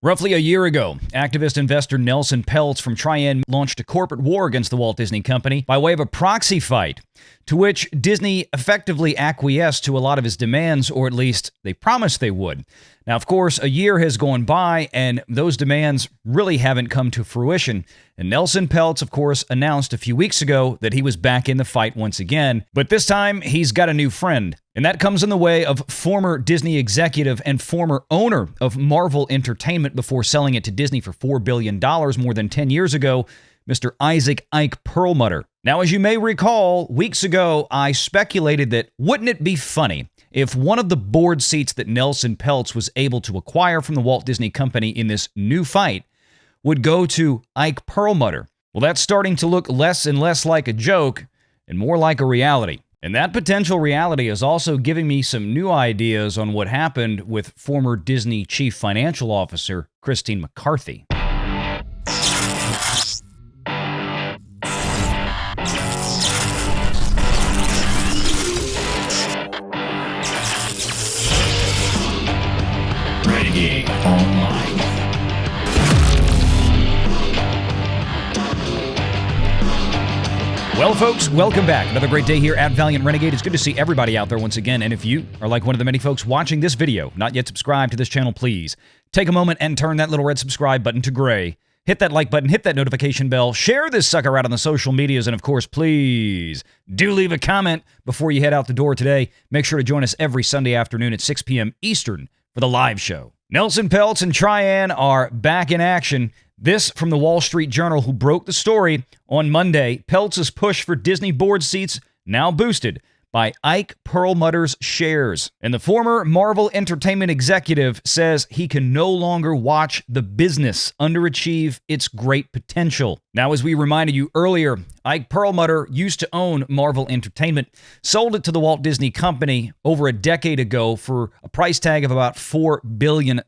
Roughly a year ago, activist investor Nelson Peltz from Cheyenne launched a corporate war against the Walt Disney Company by way of a proxy fight, to which Disney effectively acquiesced to a lot of his demands, or at least they promised they would. Now, of course, a year has gone by, and those demands really haven't come to fruition. And Nelson Peltz, of course, announced a few weeks ago that he was back in the fight once again. But this time, he's got a new friend. And that comes in the way of former Disney executive and former owner of Marvel Entertainment before selling it to Disney for $4 billion more than 10 years ago, Mr. Ike Perlmutter. Now, as you may recall, weeks ago, I speculated that wouldn't it be funny if one of the board seats that Nelson Peltz was able to acquire from the Walt Disney Company in this new fight would go to Ike Perlmutter. Well, that's starting to look less and less like a joke and more like a reality. And that potential reality is also giving me some new ideas on what happened with former Disney Chief Financial Officer Christine McCarthy. Renegade Online. Well, folks, welcome back. Another great day here at Valiant Renegade. It's good to see everybody out there once again. And if you are like one of the many folks watching this video, not yet subscribed to this channel, please take a moment and turn that little red subscribe button to gray. Hit that like button, hit that notification bell, share this sucker out on the social medias, and of course, please do leave a comment before you head out the door today. Make sure to join us every Sunday afternoon at 6 p.m. Eastern for the live show. Nelson Peltz and Cheyenne are back in action. This from the Wall Street Journal, who broke the story on Monday. Peltz's push for Disney board seats now boosted by Ike Perlmutter's shares. And the former Marvel Entertainment executive says he can no longer watch the business underachieve its great potential. Now, as we reminded you earlier, Ike Perlmutter used to own Marvel Entertainment, sold it to the Walt Disney Company over a decade ago for a price tag of about $4 billion.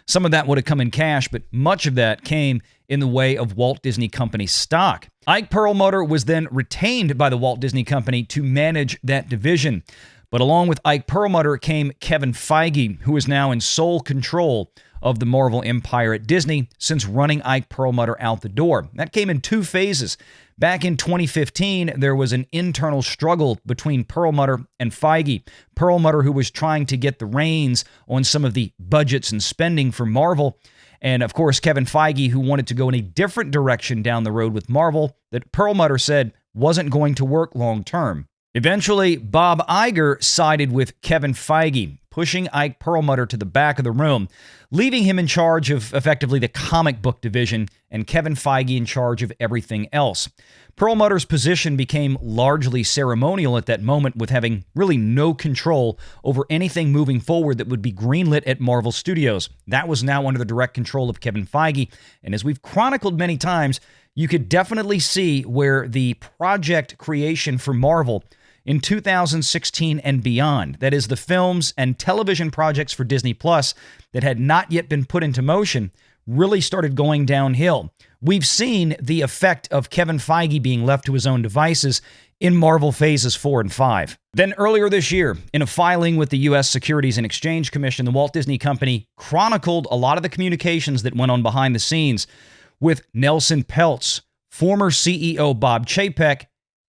Some of that would have come in cash, but much of that came in the way of Walt Disney Company stock. Ike Perlmutter was then retained by the Walt Disney Company to manage that division. But along with Ike Perlmutter came Kevin Feige, who is now in sole control of the Marvel empire at Disney since running Ike Perlmutter out the door. That came in two phases. Back in 2015, there was an internal struggle between Perlmutter and Feige. Perlmutter, who was trying to get the reins on some of the budgets and spending for Marvel, and of course, Kevin Feige, who wanted to go in a different direction down the road with Marvel that Perlmutter said wasn't going to work long term. Eventually, Bob Iger sided with Kevin Feige, pushing Ike Perlmutter to the back of the room, leaving him in charge of effectively the comic book division and Kevin Feige in charge of everything else. Perlmutter's position became largely ceremonial at that moment, with having really no control over anything moving forward that would be greenlit at Marvel Studios. That was now under the direct control of Kevin Feige, and as we've chronicled many times, you could definitely see where the project creation for Marvel in 2016 and beyond, that is, the films and television projects for Disney Plus that had not yet been put into motion, really started going downhill. We've seen the effect of Kevin Feige being left to his own devices in Marvel Phases 4 and 5. Then earlier this year, in a filing with the U.S. Securities and Exchange Commission, the Walt Disney Company chronicled a lot of the communications that went on behind the scenes with Nelson Peltz, former CEO Bob Iger,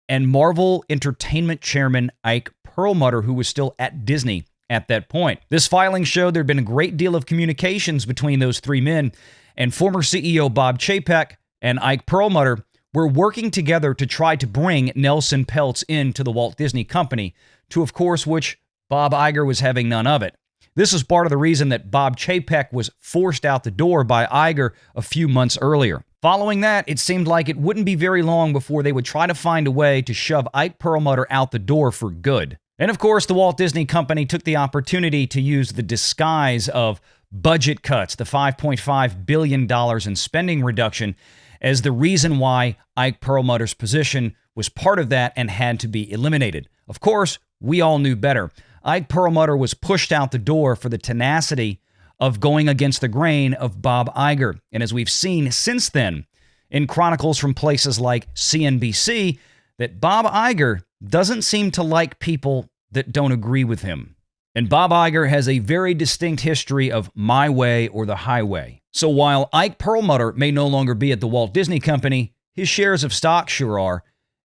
and Marvel Entertainment Chairman Ike Perlmutter, who was still at Disney at that point. This filing showed there had been a great deal of communications between those three men, and former CEO Bob Iger and Ike Perlmutter were working together to try to bring Nelson Peltz into the Walt Disney Company, to, of course, which Bob Iger was having none of it. This is part of the reason that Bob Iger was forced out the door by Iger a few months earlier. Following that, it seemed like it wouldn't be very long before they would try to find a way to shove Ike Perlmutter out the door for good. And of course, the Walt Disney Company took the opportunity to use the disguise of budget cuts, the $5.5 billion in spending reduction, as the reason why Ike Perlmutter's position was part of that and had to be eliminated. Of course, we all knew better. Ike Perlmutter was pushed out the door for the tenacity of going against the grain of Bob Iger. And as we've seen since then in chronicles from places like CNBC, that Bob Iger doesn't seem to like people that don't agree with him. And Bob Iger has a very distinct history of my way or the highway. So while Ike Perlmutter may no longer be at the Walt Disney Company, his shares of stock sure are,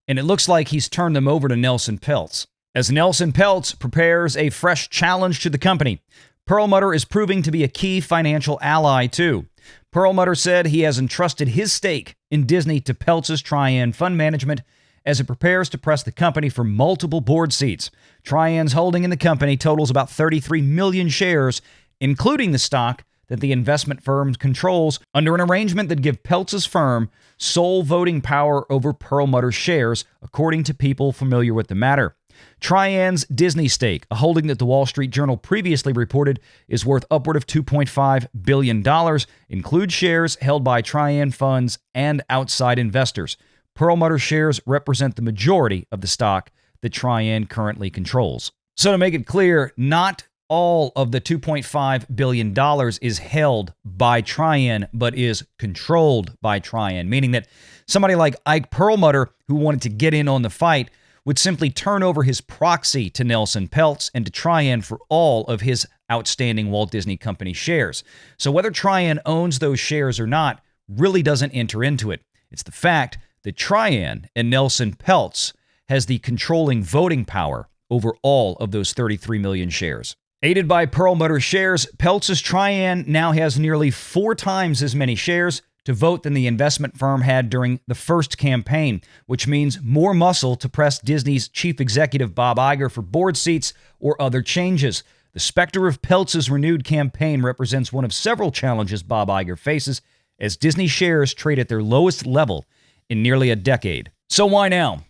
and it looks like he's turned them over to Nelson Peltz. As Nelson Peltz prepares a fresh challenge to the company, Perlmutter is proving to be a key financial ally too. Perlmutter said he has entrusted his stake in Disney to Peltz's Trian Fund Management as it prepares to press the company for multiple board seats. Trian's holding in the company totals about 33 million shares, including the stock that the investment firm controls under an arrangement that gives Peltz's firm sole voting power over Perlmutter's shares, according to people familiar with the matter. Trian's Disney stake, a holding that the Wall Street Journal previously reported is worth upward of $2.5 billion, includes shares held by Trian funds and outside investors. Perlmutter shares represent the majority of the stock that Trian currently controls. So to make it clear, not all of the $2.5 billion is held by Trian, but is controlled by Trian, meaning that somebody like Ike Perlmutter, who wanted to get in on the fight, would simply turn over his proxy to Nelson Peltz and to Trian for all of his outstanding Walt Disney Company shares. So whether Trian owns those shares or not really doesn't enter into it. It's the fact that Trian and Nelson Peltz has the controlling voting power over all of those 33 million shares. Aided by Perlmutter shares, Peltz's Trian now has nearly 4 times as many shares to vote than the investment firm had during the first campaign, which means more muscle to press Disney's chief executive Bob Iger for board seats or other changes. The specter of Peltz's renewed campaign represents one of several challenges Bob Iger faces as Disney shares trade at their lowest level in nearly a decade. So why now?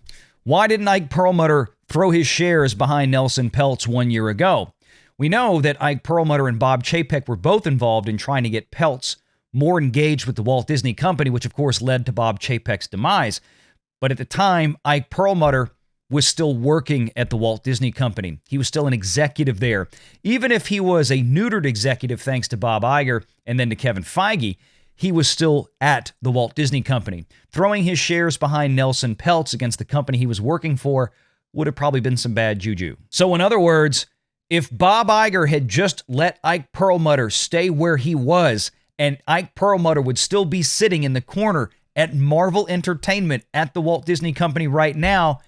Why didn't Ike Perlmutter throw his shares behind Nelson Peltz 1 year ago? We know that Ike Perlmutter and Bob Chapek were both involved in trying to get Peltz more engaged with the Walt Disney Company, which of course led to Bob Chapek's demise. But at the time, Ike Perlmutter was still working at the Walt Disney Company. He was still an executive there. Even if he was a neutered executive thanks to Bob Iger and then to Kevin Feige, he was still at the Walt Disney Company. Throwing his shares behind Nelson Peltz against the company he was working for would have probably been some bad juju. So in other words, if Bob Iger had just let Ike Perlmutter stay where he was, and Ike Perlmutter would still be sitting in the corner at Marvel Entertainment at the Walt Disney Company right now,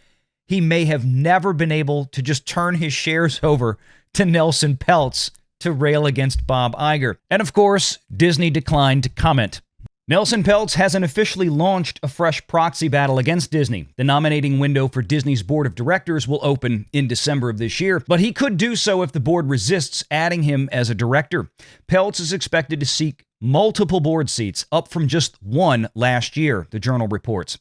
he may have never been able to just turn his shares over to Nelson Peltz to rail against Bob Iger. And of course, Disney declined to comment. Nelson Peltz hasn't officially launched a fresh proxy battle against Disney. The nominating window for Disney's board of directors will open in December of this year, but he could do so if the board resists adding him as a director. Peltz is expected to seek multiple board seats, up from just one last year, the Journal reports.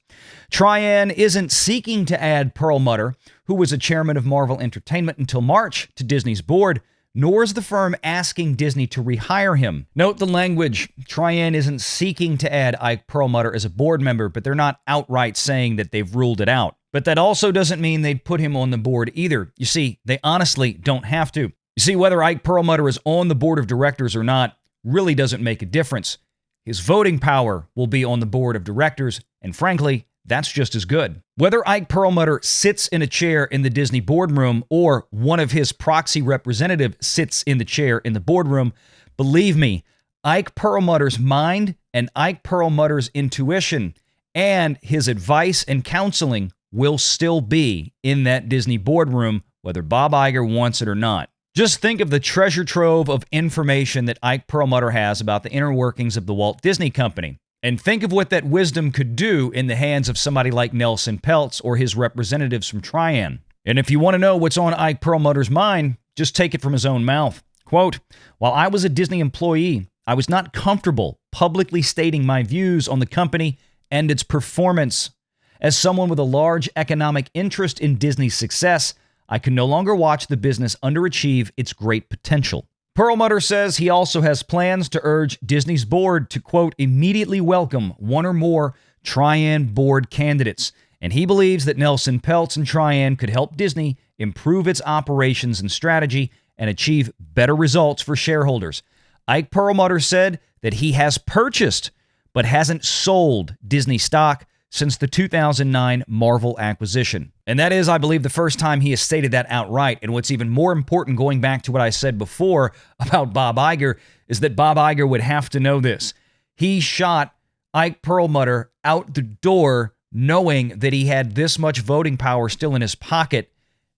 Trian isn't seeking to add Perlmutter, who was a chairman of Marvel Entertainment until March, to Disney's board, nor is the firm asking Disney to rehire him. Note the language. Trian isn't seeking to add Ike Perlmutter as a board member, but they're not outright saying that they've ruled it out. But that also doesn't mean they'd put him on the board either. You see, they honestly don't have to. You see, whether Ike Perlmutter is on the board of directors or not really doesn't make a difference. His voting power will be on the board of directors, and frankly, that's just as good. Whether Ike Perlmutter sits in a chair in the Disney boardroom or one of his proxy representatives sits in the chair in the boardroom, believe me, Ike Perlmutter's mind and Ike Perlmutter's intuition and his advice and counseling will still be in that Disney boardroom, whether Bob Iger wants it or not. Just think of the treasure trove of information that Ike Perlmutter has about the inner workings of the Walt Disney Company. And think of what that wisdom could do in the hands of somebody like Nelson Peltz or his representatives from Trian. And if you want to know what's on Ike Perlmutter's mind, just take it from his own mouth. Quote, "While I was a Disney employee, I was not comfortable publicly stating my views on the company and its performance. As someone with a large economic interest in Disney's success, I can no longer watch the business underachieve its great potential." Perlmutter says he also has plans to urge Disney's board to, quote, "immediately welcome one or more Trian board candidates." And he believes that Nelson Peltz and Trian could help Disney improve its operations and strategy and achieve better results for shareholders. Ike Perlmutter said that he has purchased but hasn't sold Disney stock since the 2009 Marvel acquisition. And that is, I believe, the first time he has stated that outright. And what's even more important, going back to what I said before about Bob Iger, is that Bob Iger would have to know this. He shot Ike Perlmutter out the door knowing that he had this much voting power still in his pocket.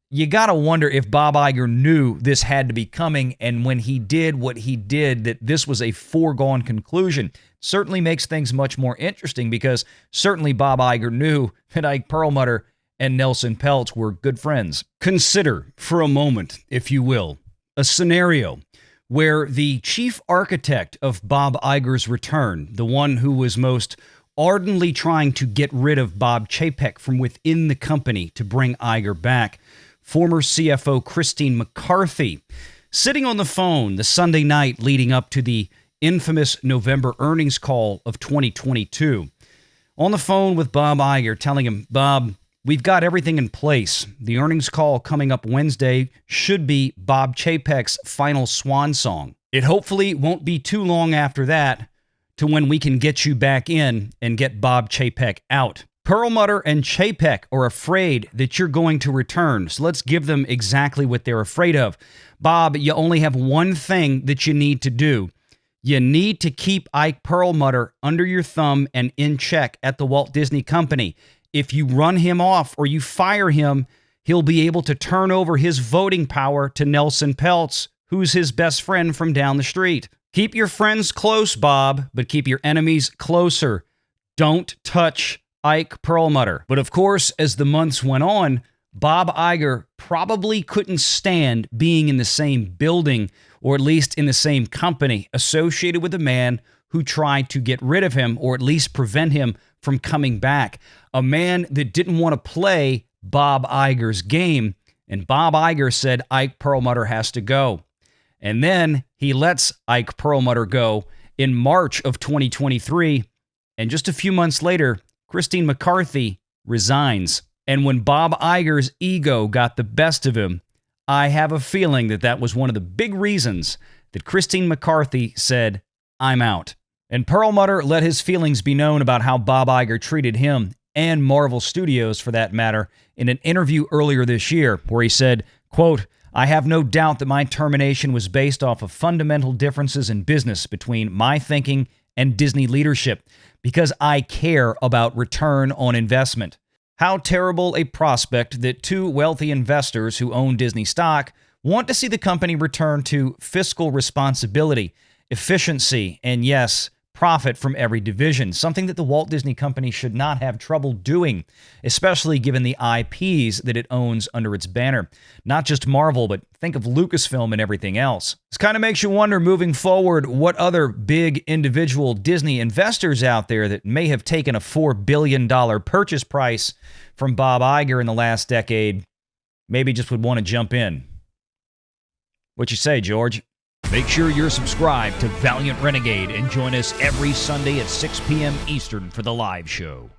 You got to wonder if Bob Iger knew this had to be coming, and when he did what he did, that this was a foregone conclusion. Certainly makes things much more interesting, because certainly Bob Iger knew that Ike Perlmutter and Nelson Peltz were good friends. Consider for a moment, if you will, a scenario where the chief architect of Bob Iger's return, the one who was most ardently trying to get rid of Bob Chapek from within the company to bring Iger back, former CFO Christine McCarthy, sitting on the phone the Sunday night leading up to the infamous November earnings call of 2022, on the phone with Bob Iger, telling him, Bob, we've got everything in place. The earnings call coming up Wednesday should be Bob Chapek's final swan song. It hopefully won't be too long after that to when we can get you back in and get Bob Chapek out. Perlmutter and Chapek are afraid that you're going to return, so let's give them exactly what they're afraid of. Bob, you only have one thing that you need to do. You need to keep Ike Perlmutter under your thumb and in check at the Walt Disney Company. If you run him off or you fire him, he'll be able to turn over his voting power to Nelson Peltz, who's his best friend from down the street. Keep your friends close, Bob, but keep your enemies closer. Don't touch Ike Perlmutter. But of course, as the months went on, Bob Iger probably couldn't stand being in the same building, or at least in the same company, associated with a man who tried to get rid of him, or at least prevent him from coming back. A man that didn't want to play Bob Iger's game. And Bob Iger said Ike Perlmutter has to go. And then he lets Ike Perlmutter go in March of 2023. And just a few months later, Christine McCarthy resigns. And when Bob Iger's ego got the best of him, I have a feeling that that was one of the big reasons that Christine McCarthy said, I'm out. And Perlmutter let his feelings be known about how Bob Iger treated him, and Marvel Studios for that matter, in an interview earlier this year where he said, quote, I have no doubt that my termination was based off of fundamental differences in business between my thinking and Disney leadership, because I care about return on investment. How terrible a prospect that two wealthy investors who own Disney stock want to see the company return to fiscal responsibility, efficiency, and yes, profit from every division, something that the Walt Disney Company should not have trouble doing, especially given the IPs that it owns under its banner. Not just Marvel, but think of Lucasfilm and everything else. This kind of makes you wonder, moving forward, what other big individual Disney investors out there that may have taken a $4 billion purchase price from Bob Iger in the last decade maybe just would want to jump in. What you say, George? Make sure you're subscribed to Valiant Renegade and join us every Sunday at 6 p.m. Eastern for the live show.